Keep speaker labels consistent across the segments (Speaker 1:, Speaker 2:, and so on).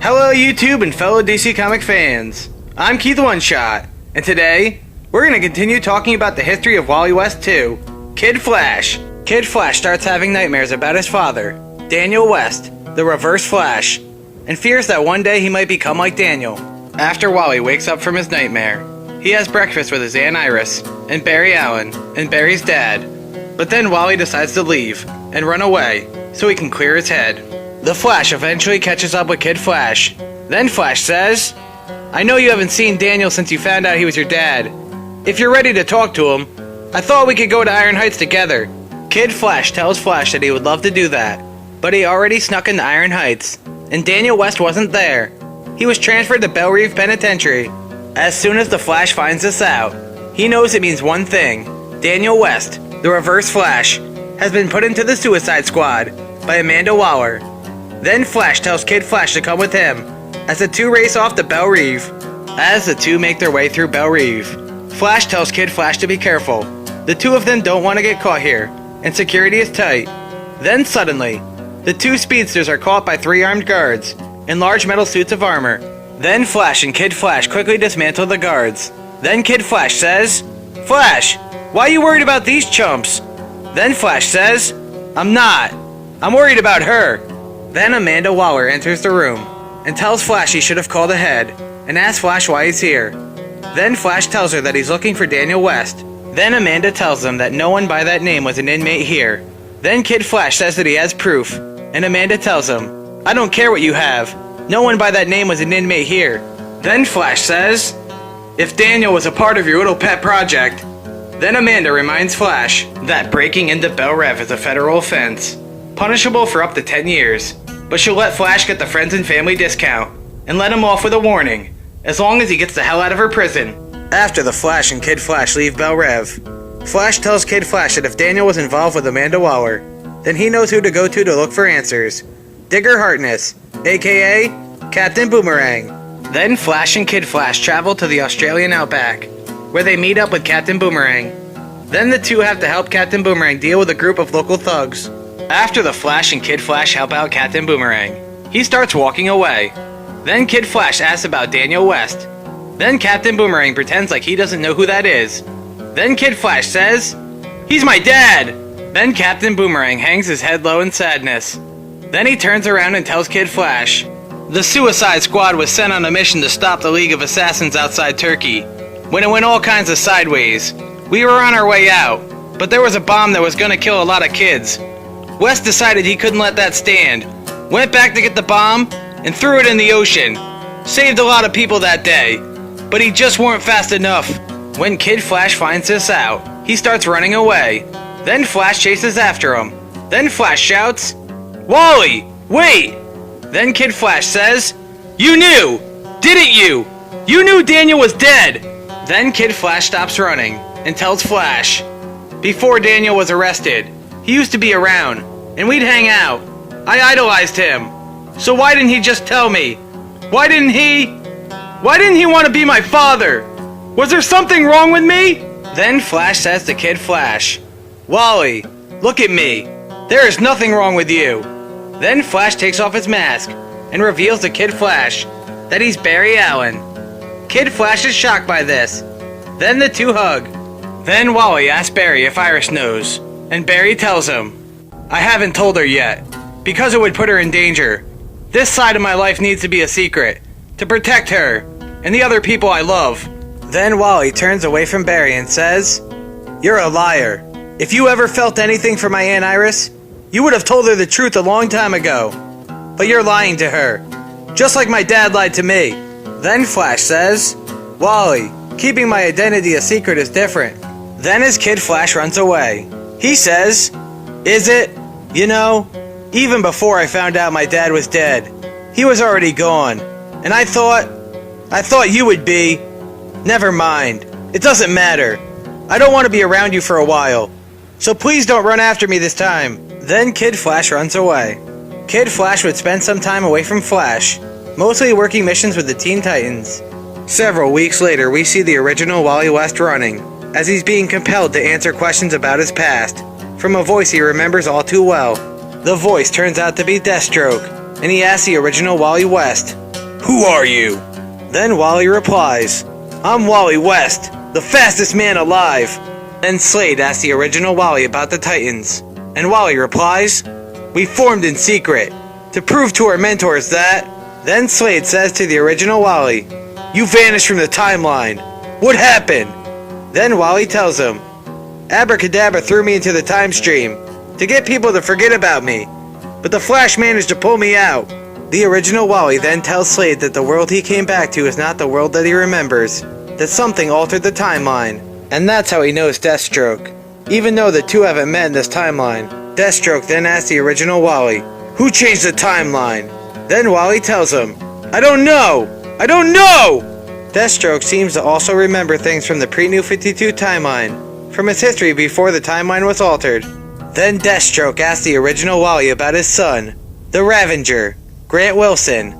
Speaker 1: Hello YouTube and fellow DC Comic fans. I'm Keith One Shot, and today we're going to continue talking about the history of Wally West 2, Kid Flash. Kid Flash starts having nightmares about his father, Daniel West, the Reverse Flash, and fears that one day he might become like Daniel. After Wally wakes up from his nightmare, he has breakfast with his Aunt Iris and Barry Allen and Barry's dad, but then Wally decides to leave and run away so he can clear his head. The Flash eventually catches up with Kid Flash. Then Flash says, "I know you haven't seen Daniel since you found out he was your dad. If you're ready to talk to him, I thought we could go to Iron Heights together." Kid Flash tells Flash that he would love to do that, but he already snuck into Iron Heights, and Daniel West wasn't there. He was transferred to Belle Reve Penitentiary. As soon as the Flash finds this out, he knows it means one thing. Daniel West, the Reverse Flash, has been put into the Suicide Squad by Amanda Waller. Then Flash tells Kid Flash to come with him, as the two race off to Belle Reve. As the two make their way through Belle Reve, Flash tells Kid Flash to be careful. The two of them don't want to get caught here, and security is tight. Then suddenly, the two speedsters are caught by three armed guards in large metal suits of armor. Then Flash and Kid Flash quickly dismantle the guards. Then Kid Flash says, "Flash, why are you worried about these chumps?" Then Flash says, "I'm not. I'm worried about her." Then Amanda Waller enters the room and tells Flash he should have called ahead and asks Flash why he's here. Then Flash tells her that he's looking for Daniel West. Then Amanda tells him that no one by that name was an inmate here. Then Kid Flash says that he has proof, and Amanda tells him, "I don't care what you have. No one by that name was an inmate here." Then Flash says, "If Daniel was a part of your little pet project." Then Amanda reminds Flash that breaking into Belle Reve is a federal offense, punishable for up to 10 years. But she'll let Flash get the friends and family discount and let him off with a warning, as long as he gets the hell out of her prison. After the Flash and Kid Flash leave Belle Reve, Flash tells Kid Flash that if Daniel was involved with Amanda Waller, then he knows who to go to look for answers. Digger Harkness, aka Captain Boomerang. Then Flash and Kid Flash travel to the Australian outback, where they meet up with Captain Boomerang. Then the two have to help Captain Boomerang deal with a group of local thugs. After the Flash and Kid Flash help out Captain Boomerang, he starts walking away. Then Kid Flash asks about Daniel West. Then Captain Boomerang pretends like he doesn't know who that is. Then Kid Flash says, "He's my dad!" Then Captain Boomerang hangs his head low in sadness. Then he turns around and tells Kid Flash, "The Suicide Squad was sent on a mission to stop the League of Assassins outside Turkey, when it went all kinds of sideways. We were on our way out, but there was a bomb that was gonna kill a lot of kids. West decided he couldn't let that stand, went back to get the bomb, and threw it in the ocean. Saved a lot of people that day, but he just weren't fast enough." When Kid Flash finds this out, he starts running away. Then Flash chases after him. Then Flash shouts, "Wally, wait!" Then Kid Flash says, "You knew! Didn't you? You knew Daniel was dead!" Then Kid Flash stops running and tells Flash, "Before Daniel was arrested, he used to be around, and we'd hang out. I idolized him. So why didn't he just tell me? Why didn't he want to be my father? Was there something wrong with me?" Then Flash says to Kid Flash, "Wally, look at me. There is nothing wrong with you." Then Flash takes off his mask and reveals to Kid Flash that he's Barry Allen. Kid Flash is shocked by this. Then the two hug. Then Wally asks Barry if Iris knows, and Barry tells him, "I haven't told her yet, because it would put her in danger. This side of my life needs to be a secret, to protect her, and the other people I love." Then Wally turns away from Barry and says, "You're a liar. If you ever felt anything for my Aunt Iris, you would have told her the truth a long time ago. But you're lying to her, just like my dad lied to me." Then Flash says, "Wally, keeping my identity a secret is different." Then as Kid Flash runs away, he says, "Is it? You know, even before I found out my dad was dead, he was already gone. And I thought you would be. Never mind. It doesn't matter. I don't want to be around you for a while. So please don't run after me this time." Then Kid Flash runs away. Kid Flash would spend some time away from Flash, mostly working missions with the Teen Titans. Several weeks later, we see the original Wally West running, as he's being compelled to answer questions about his past, from a voice he remembers all too well. The voice turns out to be Deathstroke, and he asks the original Wally West, Who are you? Then Wally replies, I'm Wally West, the fastest man alive. Then Slade asks the original Wally about the Titans, and Wally replies, we formed in secret, to prove to our mentors that... Then Slade says to the original Wally, you vanished from the timeline. What happened? Then Wally tells him, Abracadabra threw me into the time stream to get people to forget about me, but the Flash managed to pull me out. The original Wally then tells Slade that the world he came back to is not the world that he remembers, that something altered the timeline, and that's how he knows Deathstroke. Even though the two haven't met in this timeline, Deathstroke then asks the original Wally, who changed the timeline? Then Wally tells him, I don't know! I don't know! Deathstroke seems to also remember things from the pre-New 52 timeline, from his history before the timeline was altered. Then Deathstroke asks the original Wally about his son, the Ravager, Grant Wilson,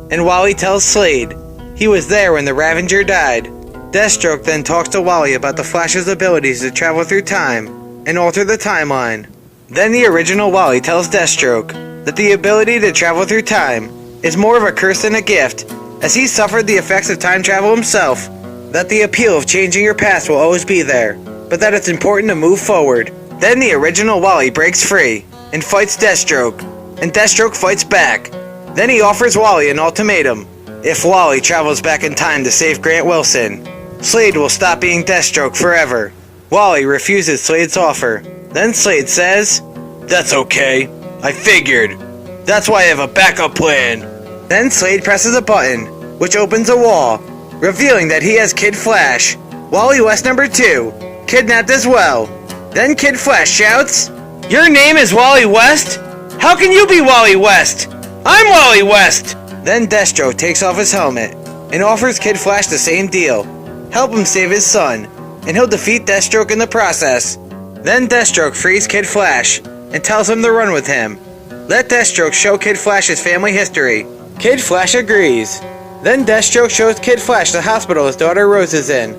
Speaker 1: and Wally tells Slade he was there when the Ravager died. Deathstroke then talks to Wally about the Flash's abilities to travel through time and alter the timeline. Then the original Wally tells Deathstroke that the ability to travel through time is more of a curse than a gift, as he suffered the effects of time travel himself, that the appeal of changing your past will always be there, but that it's important to move forward. Then the original Wally breaks free and fights Deathstroke, and Deathstroke fights back. Then he offers Wally an ultimatum. If Wally travels back in time to save Grant Wilson, Slade will stop being Deathstroke forever. Wally refuses Slade's offer. Then Slade says, that's okay, I figured. That's why I have a backup plan. Then Slade presses a button, which opens a wall, revealing that he has Kid Flash, Wally West number 2, kidnapped as well. Then Kid Flash shouts, your name is Wally West? How can you be Wally West? I'm Wally West! Then Deathstroke takes off his helmet and offers Kid Flash the same deal. Help him save his son, and he'll defeat Deathstroke in the process. Then Deathstroke frees Kid Flash and tells him to run with him. Let Deathstroke show Kid Flash his family history. Kid Flash agrees. Then Deathstroke shows Kid Flash the hospital his daughter Rose is in,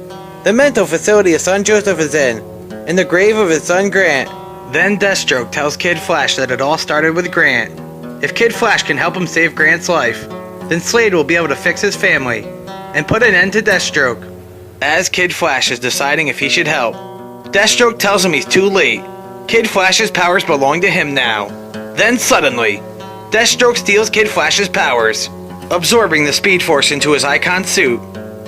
Speaker 1: the mental facility his son Joseph is in, and the grave of his son Grant. Then Deathstroke tells Kid Flash that it all started with Grant. If Kid Flash can help him save Grant's life, then Slade will be able to fix his family and put an end to Deathstroke. As Kid Flash is deciding if he should help, Deathstroke tells him he's too late. Kid Flash's powers belong to him now. Then suddenly, Deathstroke steals Kid Flash's powers, absorbing the Speed Force into his Icon suit,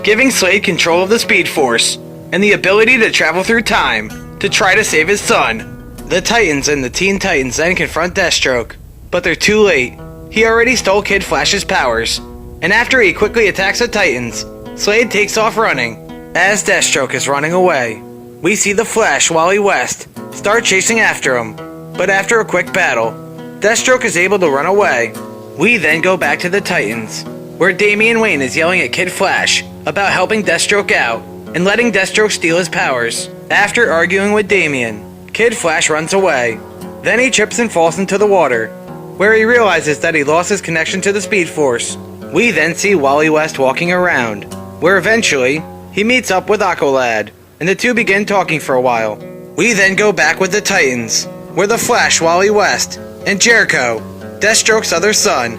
Speaker 1: giving Slade control of the Speed Force and the ability to travel through time to try to save his son. The Titans and the Teen Titans then confront Deathstroke, but they're too late. He already stole Kid Flash's powers, and after he quickly attacks the Titans, Slade takes off running. As Deathstroke is running away, we see the Flash, Wally West, start chasing after him, but after a quick battle, Deathstroke is able to run away. We then go back to the Titans, where Damian Wayne is yelling at Kid Flash about helping Deathstroke out and letting Deathstroke steal his powers. After arguing with Damian, Kid Flash runs away. Then he trips and falls into the water, where he realizes that he lost his connection to the Speed Force. We then see Wally West walking around, where eventually he meets up with Aqualad, and the two begin talking for a while. We then go back with the Titans, where the Flash, Wally West, and Jericho, Deathstroke's other son,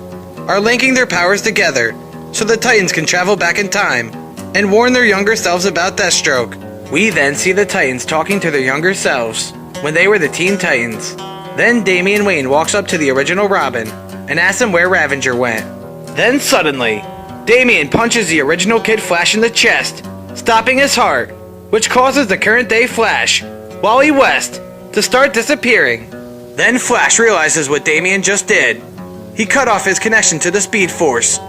Speaker 1: are linking their powers together so the Titans can travel back in time and warn their younger selves about Deathstroke. We then see the Titans talking to their younger selves when they were the Teen Titans. Then Damian Wayne walks up to the original Robin and asks him where Ravager went. Then suddenly, Damian punches the original Kid Flash in the chest, stopping his heart, which causes the current day Flash, Wally West, to start disappearing. Then Flash realizes what Damian just did. He cut off his connection to the Speed Force,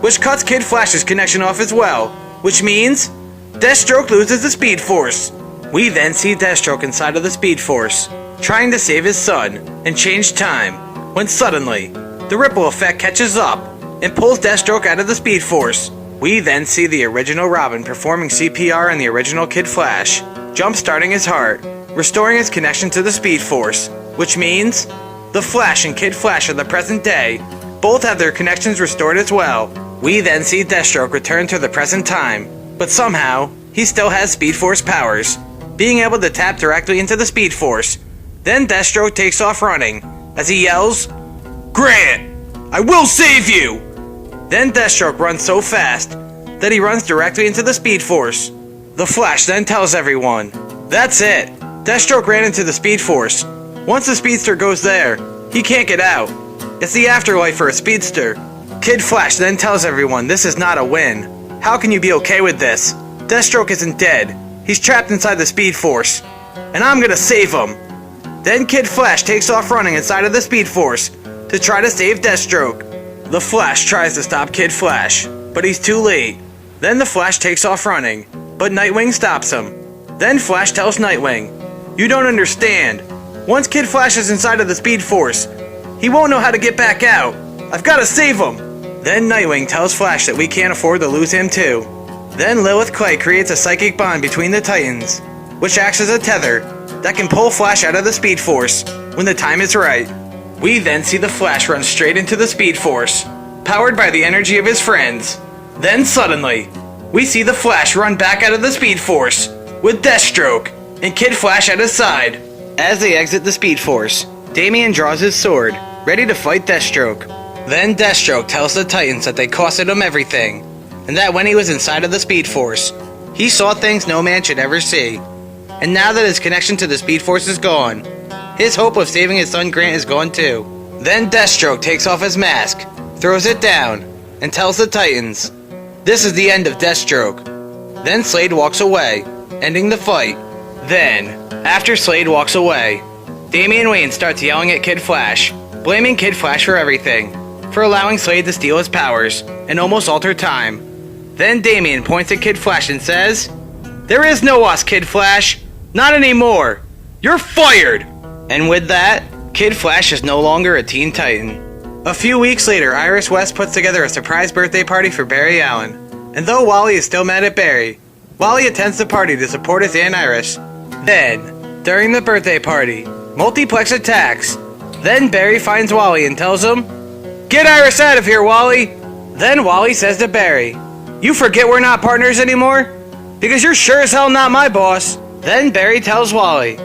Speaker 1: which cuts Kid Flash's connection off as well, which means Deathstroke loses the Speed Force. We then see Deathstroke inside of the Speed Force, trying to save his son and change time, when suddenly, the ripple effect catches up and pulls Deathstroke out of the Speed Force. We then see the original Robin performing CPR on the original Kid Flash, jump-starting his heart, restoring his connection to the Speed Force, which means the Flash and Kid Flash of the present day both have their connections restored as well. We then see Deathstroke return to the present time, but somehow, he still has Speed Force powers, being able to tap directly into the Speed Force. Then Deathstroke takes off running, as he yells, "Grant, I will save you!" Then Deathstroke runs so fast that he runs directly into the Speed Force. The Flash then tells everyone, that's it. Deathstroke ran into the Speed Force. Once the Speedster goes there, he can't get out. It's the afterlife for a Speedster. Kid Flash then tells everyone this is not a win. How can you be okay with this? Deathstroke isn't dead. He's trapped inside the Speed Force. And I'm gonna save him. Then Kid Flash takes off running inside of the Speed Force to try to save Deathstroke. The Flash tries to stop Kid Flash, but he's too late. Then the Flash takes off running, but Nightwing stops him. Then Flash tells Nightwing, you don't understand. Once Kid Flash is inside of the Speed Force, he won't know how to get back out. I've got to save him. Then Nightwing tells Flash that we can't afford to lose him too. Then Lilith Clay creates a psychic bond between the Titans, which acts as a tether that can pull Flash out of the Speed Force when the time is right. We then see the Flash run straight into the Speed Force, powered by the energy of his friends. Then suddenly, we see the Flash run back out of the Speed Force with Deathstroke and Kid Flash at his side. As they exit the Speed Force, Damian draws his sword, ready to fight Deathstroke. Then Deathstroke tells the Titans that they costed him everything, and that when he was inside of the Speed Force, he saw things no man should ever see. And now that his connection to the Speed Force is gone, his hope of saving his son Grant is gone too. Then Deathstroke takes off his mask, throws it down, and tells the Titans, this is the end of Deathstroke. Then Slade walks away, ending the fight. Then, after Slade walks away, Damian Wayne starts yelling at Kid Flash, blaming Kid Flash for everything, for allowing Slade to steal his powers and almost alter time. Then Damian points at Kid Flash and says, there is no us, Kid Flash. Not anymore. You're fired. And with that, Kid Flash is no longer a Teen Titan. A few weeks later, Iris West puts together a surprise birthday party for Barry Allen. And though Wally is still mad at Barry, Wally attends the party to support his Aunt Iris. Then, during the birthday party, Multiplex attacks. Then Barry finds Wally and tells him, get Iris out of here, Wally. Then Wally says to Barry, you forget we're not partners anymore? Because you're sure as hell not my boss. Then Barry tells Wally,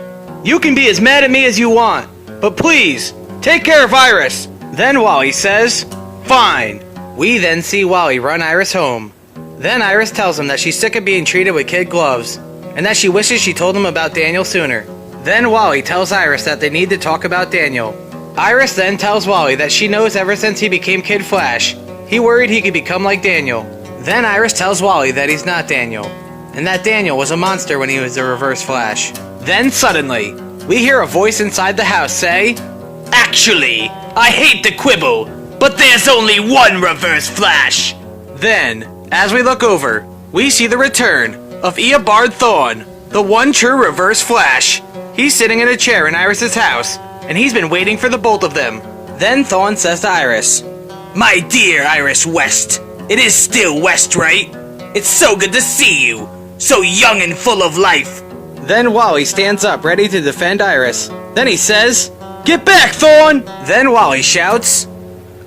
Speaker 1: you can be as mad at me as you want, but please, take care of Iris. Then Wally says, fine. We then see Wally run Iris home. Then Iris tells him that she's sick of being treated with kid gloves, and that she wishes she told him about Daniel sooner. Then Wally tells Iris that they need to talk about Daniel. Iris then tells Wally that she knows ever since he became Kid Flash, he worried he could become like Daniel. Then Iris tells Wally that he's not Daniel, and that Daniel was a monster when he was the Reverse Flash. Then suddenly, we hear a voice inside the house say, actually, I hate to quibble, but there's only one Reverse Flash. Then, as we look over, we see the return of Eobard Thawne, the one true Reverse Flash. He's sitting in a chair in Iris's house, and he's been waiting for the both of them. Then Thawne says to Iris, my dear Iris West, it is still West, right? It's so good to see you, so young and full of life. Then Wally stands up ready to defend Iris. Then he says, get back, Thawne! Then Wally shouts,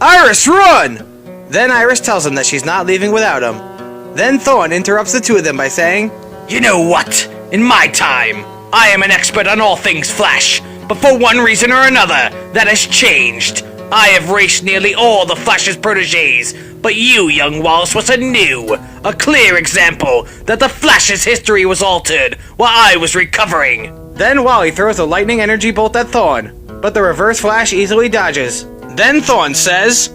Speaker 1: Iris, run! Then Iris tells him that she's not leaving without him. Then Thawne interrupts the two of them by saying, you know what? In my time, I am an expert on all things Flash, but for one reason or another, that has changed. I have raced nearly all the Flash's protégés, but you, young Wallace, was a clear example that the Flash's history was altered while I was recovering. Then Wally throws a lightning energy bolt at Thawne, but the Reverse Flash easily dodges. Then Thawne says,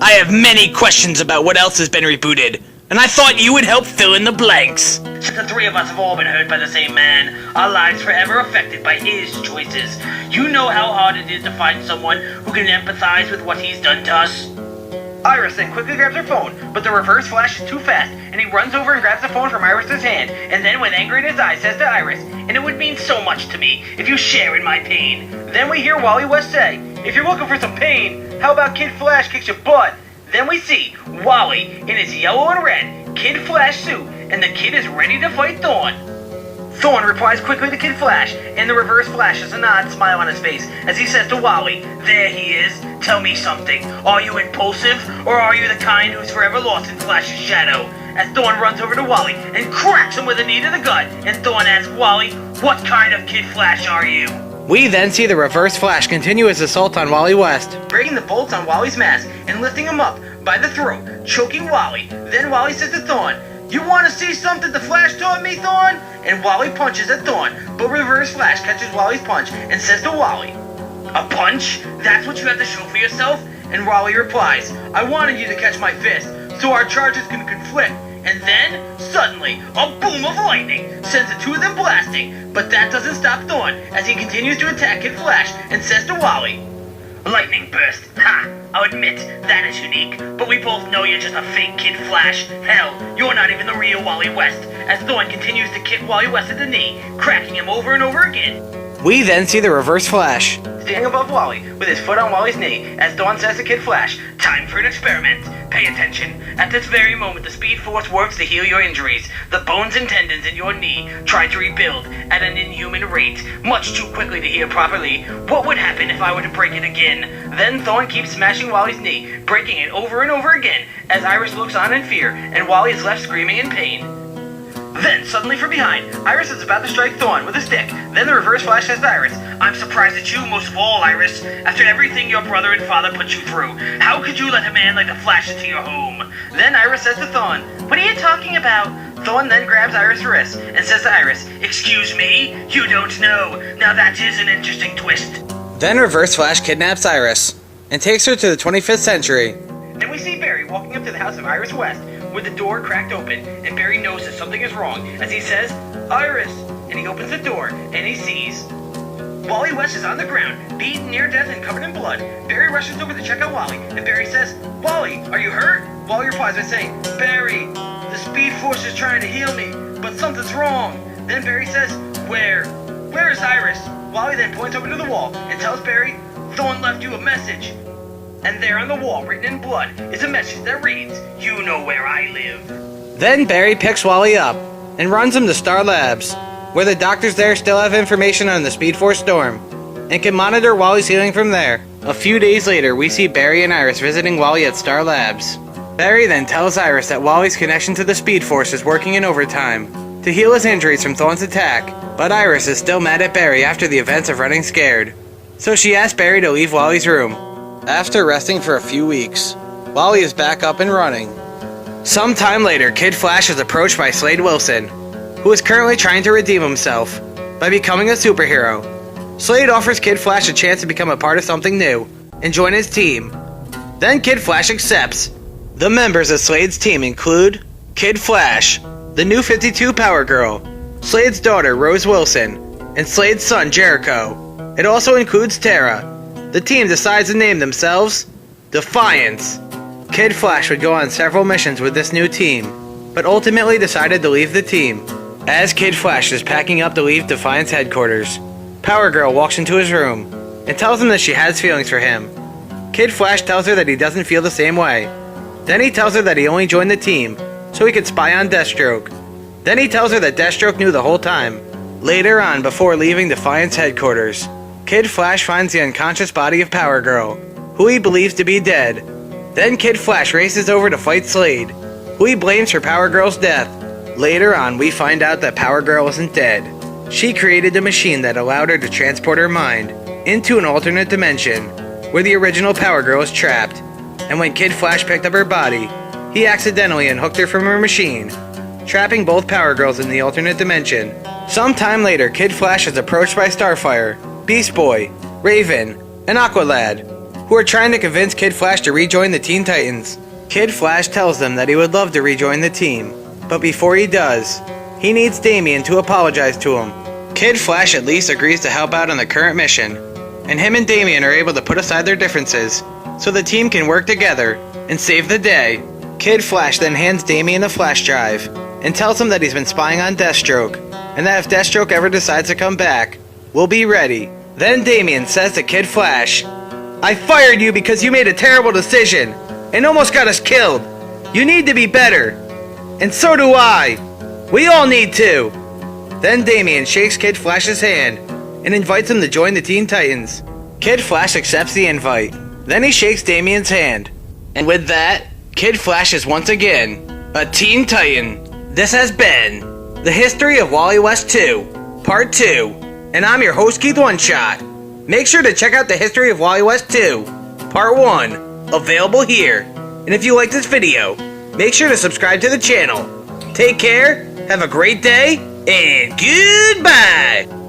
Speaker 1: I have many questions about what else has been rebooted, and I thought you would help fill in the blanks.
Speaker 2: Since the three of us have all been hurt by the same man, our lives forever affected by his choices. You know how hard it is to find someone who can empathize with what he's done to us. Iris then quickly grabs her phone, but the Reverse Flash is too fast, and he runs over and grabs the phone from Iris's hand, and then with anger in his eyes says to Iris, and it would mean so much to me if you share in my pain. Then we hear Wally West say, if you're looking for some pain, how about Kid Flash kicks your butt? Then we see Wally in his yellow and red Kid Flash suit, and the kid is ready to fight Thawne. Thawne replies quickly to Kid Flash, and the Reverse Flash has an odd smile on his face as he says to Wally, there he is, tell me something. Are you impulsive, or are you the kind who's forever lost in Flash's shadow? As Thawne runs over to Wally and cracks him with a knee to the gut, and Thawne asks Wally, what kind of Kid Flash are you?
Speaker 1: We then see the Reverse Flash continue his assault on Wally West,
Speaker 2: breaking the bolts on Wally's mask and lifting him up by the throat, choking Wally. Then Wally says to Thawne, "You want to see something the Flash taught me, Thawne?" And Wally punches at Thawne, but Reverse Flash catches Wally's punch and says to Wally, "A punch? That's what you have to show for yourself?" And Wally replies, "I wanted you to catch my fist, so our charges can conflict." And then, suddenly, a boom of lightning sends the two of them blasting, but that doesn't stop Thawne as he continues to attack Kid Flash and says to Wally, "Lightning burst. Ha! I'll admit, that is unique, but we both know you're just a fake Kid Flash. Hell, you're not even the real Wally West," as Thawne continues to kick Wally West at the knee, cracking him over and over again.
Speaker 1: We then see the Reverse Flash
Speaker 2: Standing above Wally, with his foot on Wally's knee, as Thawne says to Kid Flash, "Time for an experiment. Pay attention. At this very moment, the Speed Force works to heal your injuries. The bones and tendons in your knee try to rebuild at an inhuman rate, much too quickly to heal properly. What would happen if I were to break it again?" Then Thawne keeps smashing Wally's knee, breaking it over and over again, as Iris looks on in fear, and Wally is left screaming in pain. Then, suddenly from behind, Iris is about to strike Thawne with a stick. Then the Reverse Flash says to Iris, "I'm surprised at you most of all, Iris. After everything your brother and father put you through, how could you let a man like the Flash into your home?" Then Iris says to Thawne, "What are you talking about?" Thawne then grabs Iris' wrist and says to Iris, "Excuse me? You don't know. Now that is an interesting twist."
Speaker 1: Then Reverse Flash kidnaps Iris and takes her to the 25th century.
Speaker 2: And we see Barry walking up to the house of Iris West with the door cracked open, and Barry knows that something is wrong as he says, "Iris," and he opens the door and he sees Wally West is on the ground, beaten near death and covered in blood. Barry rushes over to check out Wally, and Barry says, "Wally, are you hurt?" Wally replies by saying, "Barry, the Speed Force is trying to heal me, but something's wrong." Then Barry says, Where is Iris?" Wally then points over to the wall and tells Barry, "Thawne left you a message." And there on the wall, written in blood, is a message that reads, "You know where I live."
Speaker 1: Then Barry picks Wally up and runs him to Star Labs, where the doctors there still have information on the Speed Force storm and can monitor Wally's healing from there. A few days later, we see Barry and Iris visiting Wally at Star Labs. Barry then tells Iris that Wally's connection to the Speed Force is working in overtime to heal his injuries from Thawne's attack, but Iris is still mad at Barry after the events of running scared, so she asks Barry to leave Wally's room. After resting for a few weeks, Wally is back up and running. Sometime later, Kid Flash is approached by Slade Wilson, who is currently trying to redeem himself by becoming a superhero. Slade offers Kid Flash a chance to become a part of something new and join his team. Then Kid Flash accepts. The members of Slade's team include Kid Flash, the new 52 Power Girl, Slade's daughter Rose Wilson, and Slade's son Jericho. It also includes Tara. The team decides to name themselves Defiance. Kid Flash would go on several missions with this new team, but ultimately decided to leave the team. As Kid Flash is packing up to leave Defiance headquarters, Power Girl walks into his room and tells him that she has feelings for him. Kid Flash tells her that he doesn't feel the same way. Then he tells her that he only joined the team so he could spy on Deathstroke. Then he tells her that Deathstroke knew the whole time. Later on, before leaving Defiance headquarters, Kid Flash finds the unconscious body of Power Girl, who he believes to be dead. Then Kid Flash races over to fight Slade, who he blames for Power Girl's death. Later on, we find out that Power Girl isn't dead. She created a machine that allowed her to transport her mind into an alternate dimension, where the original Power Girl is trapped. And when Kid Flash picked up her body, he accidentally unhooked her from her machine, trapping both Power Girls in the alternate dimension. Sometime later, Kid Flash is approached by Starfire, Beast Boy, Raven, and Aqualad, who are trying to convince Kid Flash to rejoin the Teen Titans. Kid Flash tells them that he would love to rejoin the team, but before he does, he needs Damian to apologize to him. Kid Flash at least agrees to help out on the current mission, and him and Damian are able to put aside their differences so the team can work together and save the day. Kid Flash then hands Damian the flash drive and tells him that he's been spying on Deathstroke, and that if Deathstroke ever decides to come back, we'll be ready. Then Damian says to Kid Flash, "I fired you because you made a terrible decision and almost got us killed. You need to be better. And so do I. We all need to." Then Damian shakes Kid Flash's hand and invites him to join the Teen Titans. Kid Flash accepts the invite. Then he shakes Damian's hand. And with that, Kid Flash is once again a Teen Titan. This has been The History of Wally West 2, Part 2. And I'm your host, Keith One Shot. Make sure to check out The History of Wally West 2, Part 1, available here. And if you like this video, make sure to subscribe to the channel. Take care, have a great day, and goodbye!